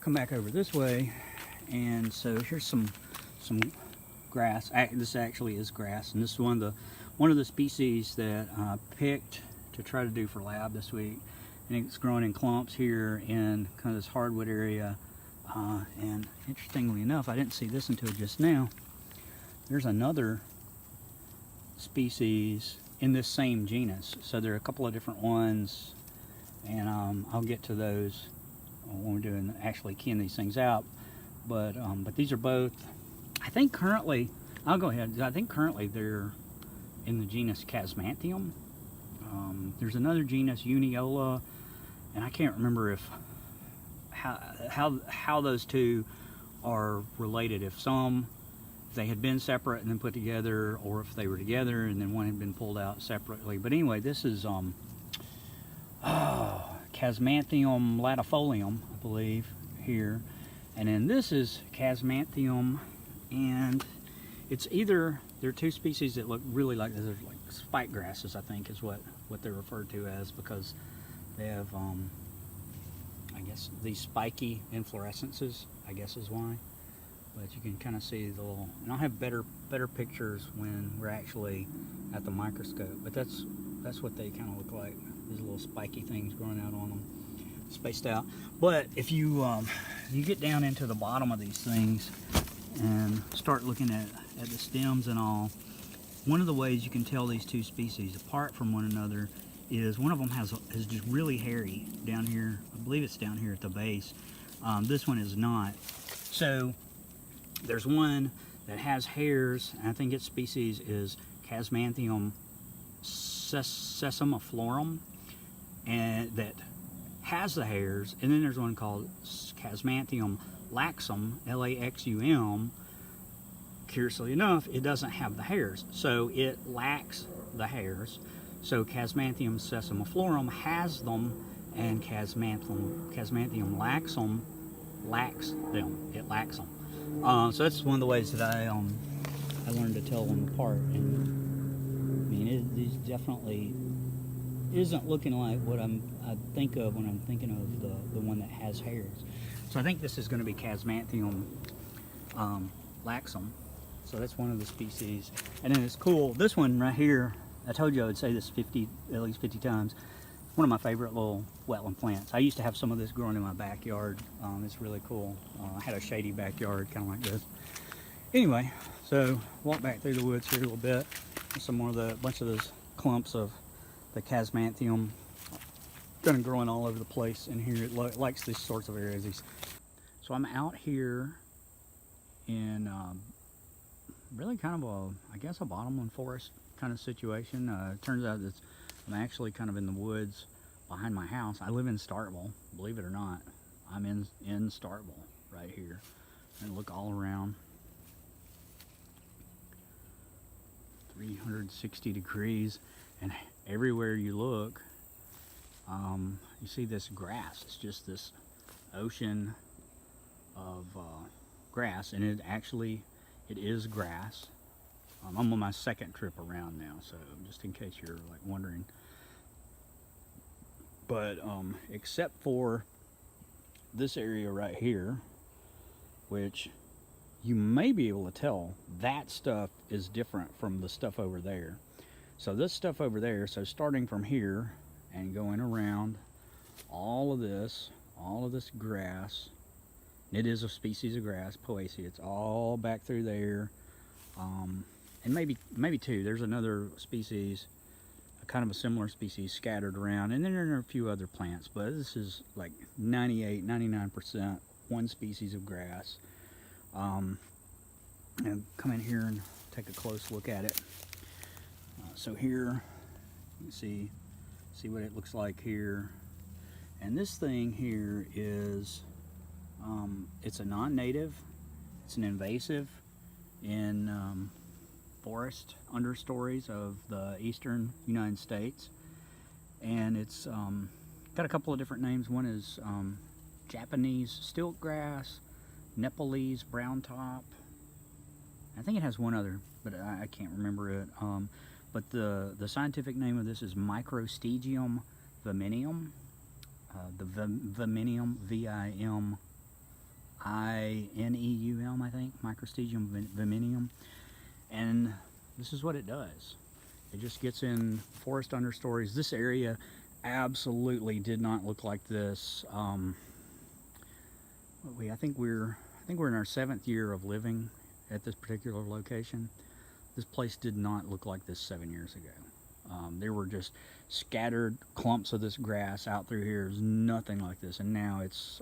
come back over this way, and so here's some grass. This actually is grass, and this is one of the species that I picked to try to do for lab this week. And it's growing in clumps here in kind of this hardwood area. And interestingly enough, I didn't see this until just now. There's another species in this same genus. So there are a couple of different ones, and I'll get to those when we're doing actually keying these things out. But these are both, I think currently, I'll go ahead. I think currently they're in the genus Chasmanthium. There's another genus, Uniola, and I can't remember if how those two are related. If they had been separate and then put together, or if they were together and then one had been pulled out separately. But anyway, this is Chasmanthium latifolium, I believe, here. And then this is Chasmanthium, and it's either, there are two species that look really like, they're like spike grasses, I think is what they're referred to as, because they have, I guess, these spiky inflorescences, I guess is why. But you can kind of see the little, and I'll have better pictures when we're actually at the microscope, but that's what they kind of look like, these little spiky things growing out on them, spaced out. But if you get down into the bottom of these things and start looking at the stems and all, one of the ways you can tell these two species apart from one another is one of them is just really hairy down here. I believe it's down here at the base. This one is not. So there's one that has hairs, and I think its species is Chasmanthium sessiliflorum, and that has the hairs. And then there's one called Chasmanthium laxum, L-A-X-U-M. Curiously enough, it doesn't have the hairs, so it lacks the hairs. So Chasmanthium sessiliflorum has them, and Chasmanthium laxum lacks them. It lacks them. So that's one of the ways that I learned to tell them apart. And I mean, these definitely isn't looking like what I think of when I'm thinking of the one that has hairs. So I think this is going to be Chasmanthium laxum. So that's one of the species. And then it's cool. This one right here, I told you I would say this at least 50 times. One of my favorite little wetland plants. I used to have some of this growing in my backyard. It's really cool. I had a shady backyard, kind of like this. Anyway, so walk back through the woods here a little bit. Some more of bunch of those clumps of the Chasmanthium, kind of growing all over the place in here. It likes these sorts of areas. So I'm out here in really kind of I guess a bottomland forest kind of situation. It turns out that I'm actually kind of in the woods behind my house. I live in Starkville, believe it or not. I'm in Starkville right here. And look all around. 360 degrees, and everywhere you look, you see this grass. It's just this ocean of grass, and it is grass. I'm on my second trip around now, so just in case you're like wondering. But except for this area right here, which you may be able to tell, that stuff is different from the stuff over there. So this stuff over there, so starting from here and going around all of this grass, it is a species of grass, Poaceae. It's all back through there. And maybe two. There's another species, kind of a similar species scattered around, and then there are a few other plants, but this is like 99% one species of grass. And come in here and take a close look at it. So here you can see what it looks like here, and this thing here is it's a non-native. It's an invasive in forest understories of the eastern United States, and it's got a couple of different names. One is Japanese stiltgrass, Nepalese brown top. I think it has one other, but I can't remember it. But the scientific name of this is Microstegium viminium. The viminium, V-I-M I-N-E-U-M, I think, Microstegium viminium. And this is what it does. It just gets in forest understories. This area absolutely did not look like this. I think we're in our 7th year of living at this particular location. This place did not look like this 7 years ago. There were just scattered clumps of this grass out through here. There's nothing like this, and now it's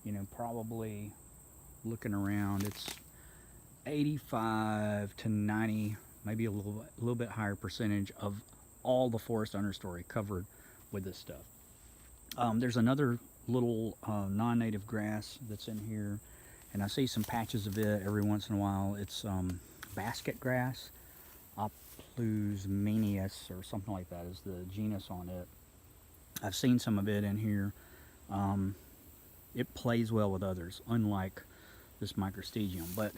you know, probably looking around, it's 85 to 90, maybe a little bit higher percentage of all the forest understory covered with this stuff. There's another little non-native grass that's in here, and I see some patches of it every once in a while. It's basket grass, Oplusmenius or something like that is the genus on it. I've seen some of it in here. It plays well with others, unlike this Microstegium. But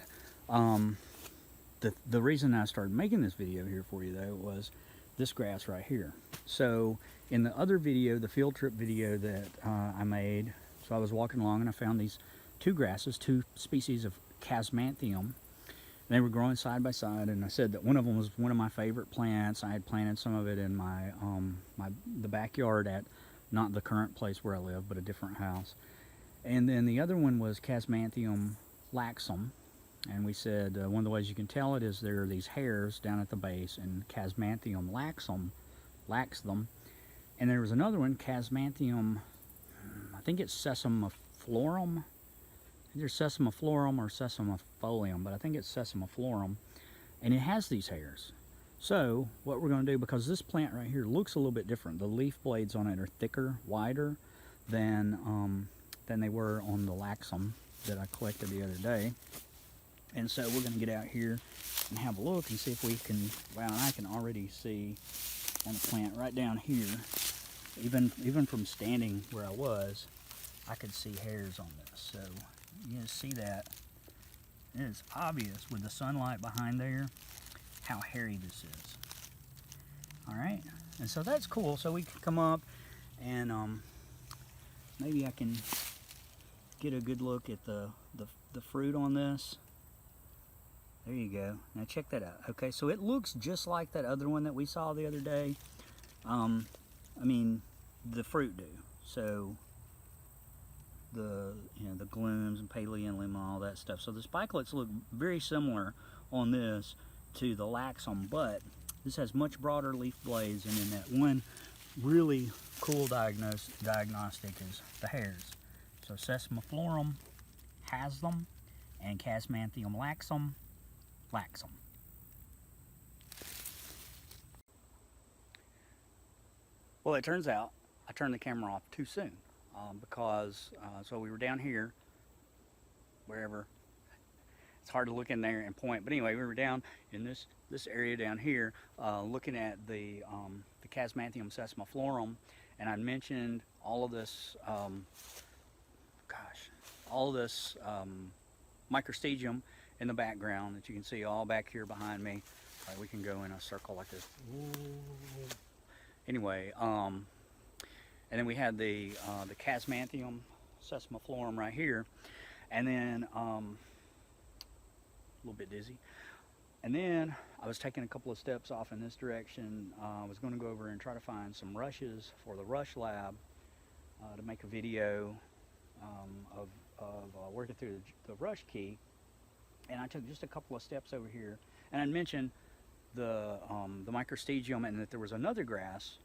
the reason I started making this video here for you, though, was this grass right here. So in the other video, the field trip video that I made, so I was walking along and I found these two grasses, two species of Chasmanthium. They were growing side by side, and I said that one of them was one of my favorite plants. I had planted some of it in my the backyard at not the current place where I live, but a different house. And then the other one was Chasmanthium laxum, and we said one of the ways you can tell it is there are these hairs down at the base, and Chasmanthium laxum lacks them. And there was another one, Chasmanthium, I think it's sessiliflorum. Either sessiliflorum or sessilifolium, but I think it's sessiliflorum, and it has these hairs. So what we're going to do, because this plant right here looks a little bit different, the leaf blades on it are thicker, wider than they were on the laxum that I collected the other day. And so we're going to get out here and have a look and see if we can, wow, I can already see on the plant right down here, even from standing where I was, I could see hairs on this. So you can see that it is obvious with the sunlight behind there how hairy this is. All right, and so that's cool. So we can come up and maybe I can get a good look at the fruit on this. There you go. Now check that out. Okay, so it looks just like that other one that we saw the other day. I mean, the fruit do. So the glooms and paleolima and all that stuff. So the spikelets look very similar on this to the laxum, but this has much broader leaf blades, and then that one really cool diagnostic is the hairs. So sessiliflorum has them, and Chasmanthium laxum. Well, it turns out I turned the camera off too soon. Because so we were down here, wherever, it's hard to look in there and point, but anyway, we were down in this area down here, looking at the Chasmanthium sessiliflorum, and I mentioned all of this Microstegium in the background that you can see all back here behind me. All right, we can go in a circle like this. Ooh. Anyway, and then we had the Chasmanthium sessiliflorum right here, and then a little bit dizzy. And then I was taking a couple of steps off in this direction. I was going to go over and try to find some rushes for the rush lab to make a video of working through the rush key. And I took just a couple of steps over here, and I mentioned the Microstegium, and that there was another grass.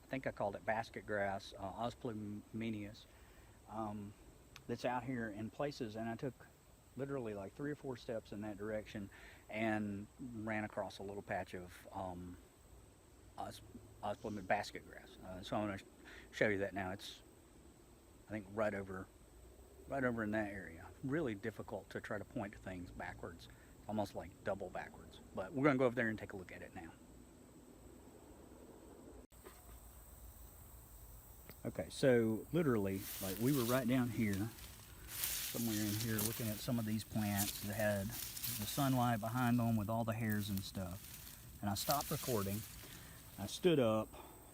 I think I called it basket grass, Oplusmenius, that's out here in places, and I took literally like 3 or 4 steps in that direction and ran across a little patch of basket grass. So I'm going to show you that now. It's, I think, right over in that area. Really difficult to try to point to things backwards, almost like double backwards. But we're going to go over there and take a look at it now. Okay, so literally, like, we were right down here, somewhere in here, looking at some of these plants that had the sunlight behind them with all the hairs and stuff. And I stopped recording. I stood up.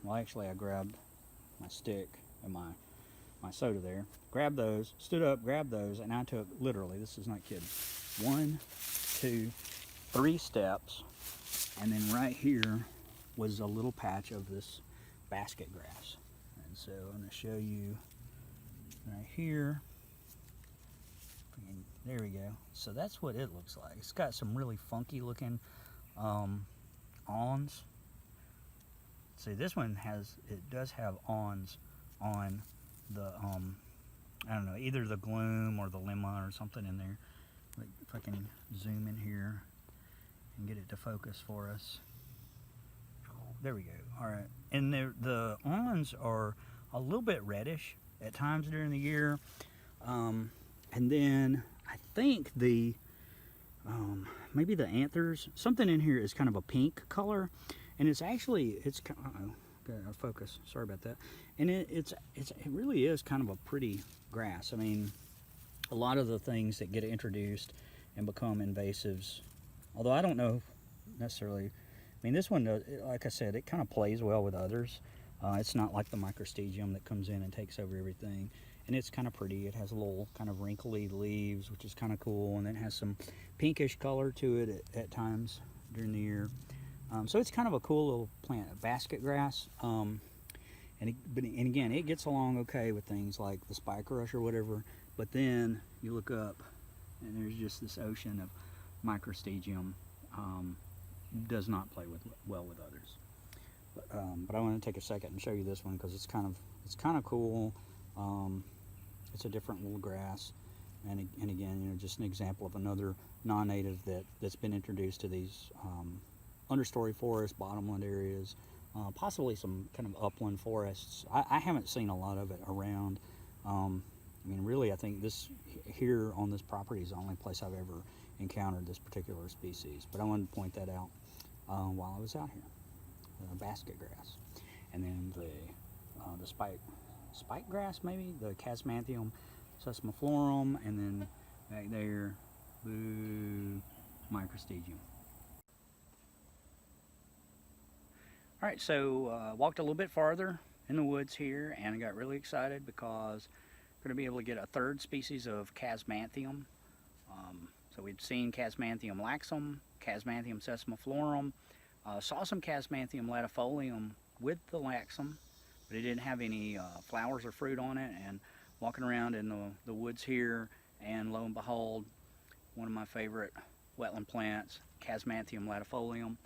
Well, actually, I grabbed my stick and my my soda there. Grabbed those, stood up, grabbed those, and I took, literally, this is not kidding, 1, 2, 3 steps, and then right here was a little patch of this basket grass. And so I'm going to show you right here. And there we go. So that's what it looks like. It's got some really funky looking awns. See, this one does have awns on the I don't know, either the gloom or the lemma or something in there. Like, if I can zoom in here and get it to focus for us. There we go. All right, and the awns are a little bit reddish at times during the year, and then I think the maybe the anthers, something in here is kind of a pink color, and it's actually got out of focus. Sorry about that. And it really is kind of a pretty grass. I mean, a lot of the things that get introduced and become invasives, although I don't know necessarily. I mean, this one, like I said, it kind of plays well with others. It's not like the microstegium that comes in and takes over everything. And it's kind of pretty. It has a little kind of wrinkly leaves, which is kind of cool. And then it has some pinkish color to it at times during the year. So it's kind of a cool little plant, a basket grass. And again, it gets along okay with things like the spike rush or whatever. But then you look up, and there's just this ocean of microstegium. Does not play well with others. But I want to take a second and show you this one because it's kind of cool. It's a different little grass, and again, you know, just an example of another non-native that's been introduced to these understory forests, bottomland areas, possibly some kind of upland forests. I haven't seen a lot of it around. I mean, really, I think this here on this property is the only place I've ever encountered this particular species. But I wanted to point that out while I was out here. Basket grass, and then the spike grass, maybe the Chasmanthium sessiliflorum, and then back there, boo, microstegium. All right, so walked a little bit farther in the woods here, and I got really excited because we're going to be able to get a third species of Chasmanthium. So we'd seen Chasmanthium laxum, Chasmanthium sessiliflorum, saw some Chasmanthium latifolium with the laxum, but it didn't have any flowers or fruit on it. And walking around in the woods here, and lo and behold, one of my favorite wetland plants, Chasmanthium latifolium,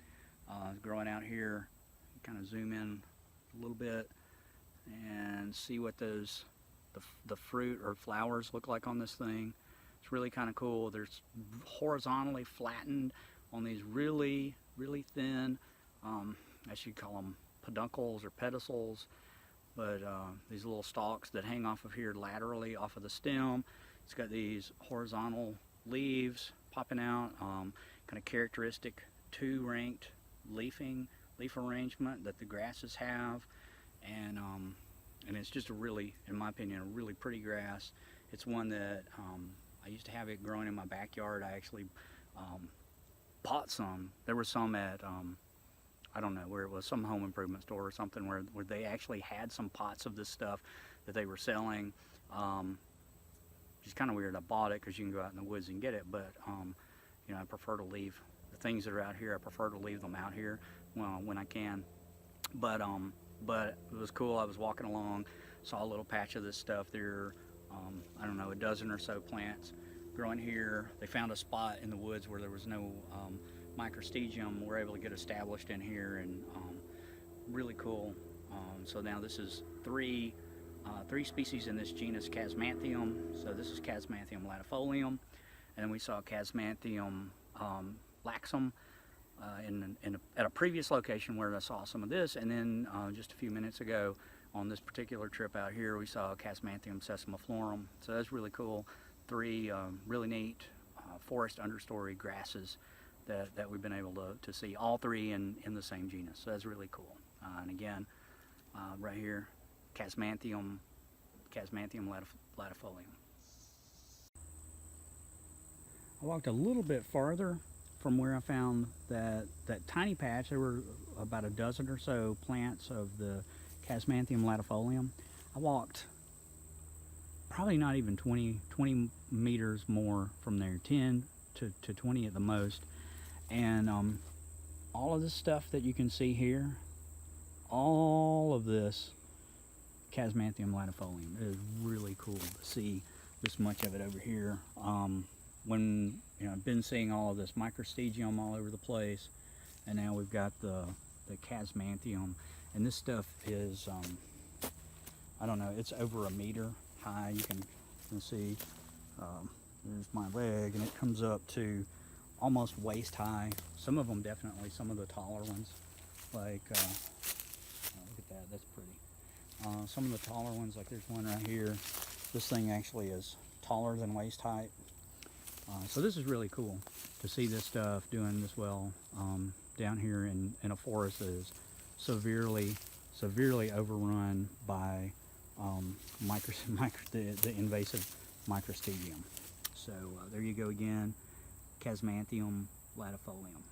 growing out here. Kind of zoom in a little bit and see what the fruit or flowers look like on this thing. It's really kind of cool. There's horizontally flattened on these really thin, I should call them peduncles or pedicels, but these little stalks that hang off of here laterally off of the stem. It's got these horizontal leaves popping out, kind of characteristic two-ranked leaf arrangement that the grasses have, and it's just a really, in my opinion, a really pretty grass. It's one that I used to have it growing in my backyard. I actually bought some. There was some at I don't know where it was, some home improvement store or something, where they actually had some pots of this stuff that they were selling. It's kind of weird. I bought it because you can go out in the woods and get it, but you know, I prefer to leave the things that are out here. I prefer to leave them out here when I can. But it was cool. I was walking along, saw a little patch of this stuff. There, I don't know, a dozen or so plants growing here. They found a spot in the woods where there was no microstegium. We're able to get established in here, and really cool. So now this is three species in this genus Chasmanthium. So this is Chasmanthium latifolium, and then we saw Chasmanthium laxum at a previous location where I saw some of this, and then just a few minutes ago on this particular trip out here, we saw Chasmanthium sessiliflorum. So that's really cool. Three really neat forest understory grasses that we've been able to see, all three in the same genus. So that's really cool. And again, right here, Chasmanthium latifolium. I walked a little bit farther from where I found that tiny patch. There were about a dozen or so plants of the Chasmanthium latifolium. I walked probably not even 20 meters more from there, 10 to 20 at the most. And all of this stuff that you can see here, all of this Chasmanthium latifolium. It is really cool to see this much of it over here. When I've been seeing all of this microstegium all over the place, and now we've got the Chasmanthium, and this stuff is I don't know, it's over a meter high. You can see there's my leg, and it comes up to almost waist high. Some of them definitely, some of the taller ones, like look at that, that's pretty. Some of the taller ones, like there's one right here. This thing actually is taller than waist height. So this is really cool to see this stuff doing this well down here in a forest that is severely overrun by the invasive microstegium. So there you go again, Chasmanthium latifolium.